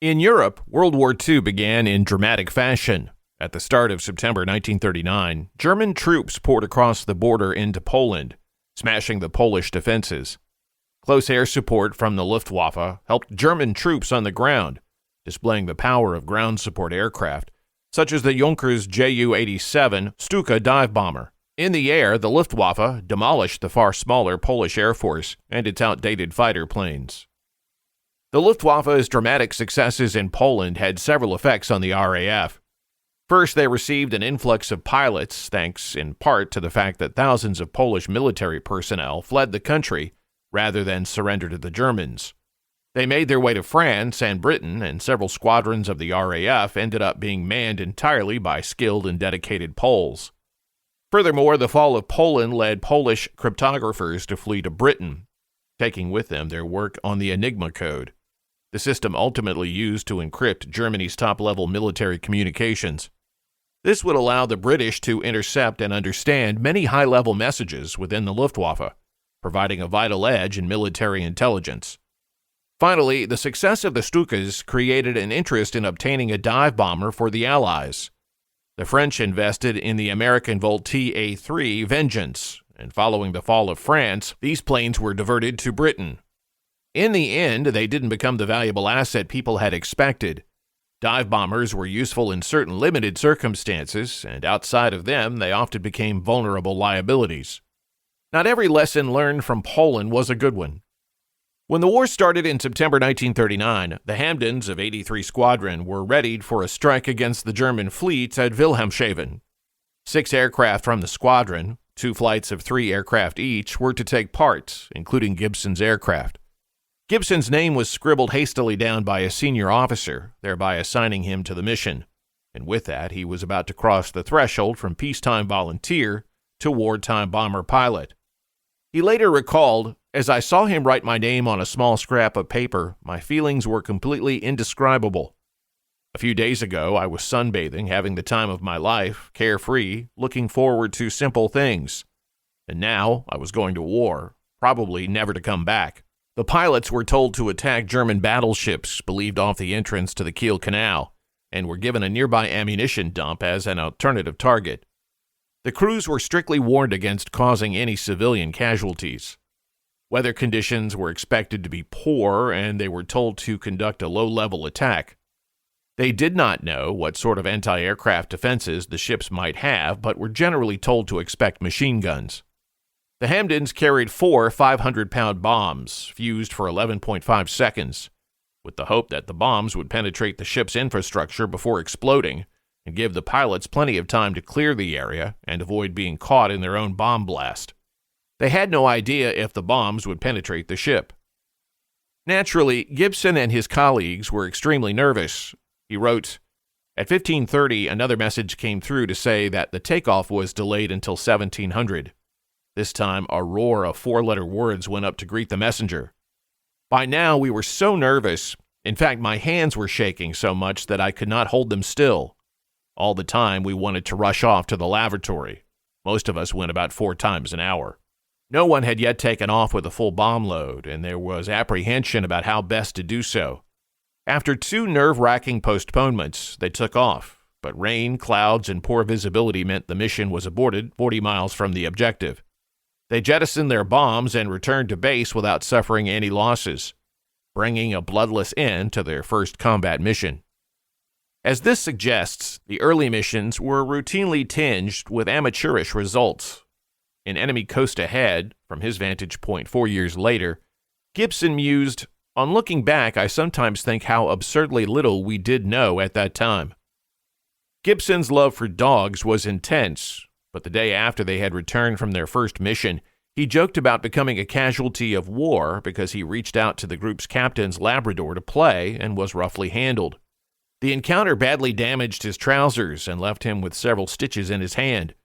In Europe, World War II began in dramatic fashion. At the start of September 1939, German troops poured across the border into Poland, smashing the Polish defenses. Close air support from the Luftwaffe helped German troops on the ground, displaying the power of ground support aircraft, such as the Junkers Ju-87 Stuka dive bomber. In the air, the Luftwaffe demolished the far smaller Polish Air Force and its outdated fighter planes. The Luftwaffe's dramatic successes in Poland had several effects on the RAF. First, they received an influx of pilots, thanks in part to the fact that thousands of Polish military personnel fled the country rather than surrender to the Germans. They made their way to France and Britain, and several squadrons of the RAF ended up being manned entirely by skilled and dedicated Poles. Furthermore, the fall of Poland led Polish cryptographers to flee to Britain, taking with them their work on the Enigma code, the system ultimately used to encrypt Germany's top-level military communications. This would allow the British to intercept and understand many high-level messages within the Luftwaffe, providing a vital edge in military intelligence. Finally, the success of the Stukas created an interest in obtaining a dive bomber for the Allies. The French invested in the American Volt TA-3 Vengeance, and following the fall of France, these planes were diverted to Britain. In the end, they didn't become the valuable asset people had expected. Dive bombers were useful in certain limited circumstances, and outside of them, they often became vulnerable liabilities. Not every lesson learned from Poland was a good one. When the war started in September 1939, the Hamdens of 83 Squadron were readied for a strike against the German fleet at Wilhelmshaven. 6 aircraft from the squadron, 2 flights of 3 aircraft each, were to take part, including Gibson's aircraft. Gibson's name was scribbled hastily down by a senior officer, thereby assigning him to the mission, and with that he was about to cross the threshold from peacetime volunteer to wartime bomber pilot. He later recalled, "As I saw him write my name on a small scrap of paper, my feelings were completely indescribable. A few days ago, I was sunbathing, having the time of my life, carefree, looking forward to simple things. And now I was going to war, probably never to come back." The pilots were told to attack German battleships believed off the entrance to the Kiel Canal, and were given a nearby ammunition dump as an alternative target. The crews were strictly warned against causing any civilian casualties. Weather conditions were expected to be poor, and they were told to conduct a low-level attack. They did not know what sort of anti-aircraft defenses the ships might have, but were generally told to expect machine guns. The Hamdens carried 4 500-pound bombs, fused for 11.5 seconds, with the hope that the bombs would penetrate the ship's infrastructure before exploding and give the pilots plenty of time to clear the area and avoid being caught in their own bomb blast. They had no idea if the bombs would penetrate the ship. Naturally, Gibson and his colleagues were extremely nervous. He wrote, "At 15:30, another message came through to say that the takeoff was delayed until 1700. This time, a roar of 4-letter words went up to greet the messenger. By now, we were so nervous. In fact, my hands were shaking so much that I could not hold them still. All the time, we wanted to rush off to the lavatory. Most of us went about 4 times an hour. No one had yet taken off with a full bomb load, and there was apprehension about how best to do so. After 2 nerve-wracking postponements, they took off, but rain, clouds, and poor visibility meant the mission was aborted 40 miles from the objective. They jettisoned their bombs and returned to base without suffering any losses, bringing a bloodless end to their first combat mission. As this suggests, the early missions were routinely tinged with amateurish results. In Enemy Coast Ahead, from his vantage point 4 years later, Gibson mused, "On looking back, I sometimes think how absurdly little we did know at that time." Gibson's love for dogs was intense, but the day after they had returned from their first mission, he joked about becoming a casualty of war because he reached out to the group's captain's Labrador to play and was roughly handled. The encounter badly damaged his trousers and left him with several stitches in his hand.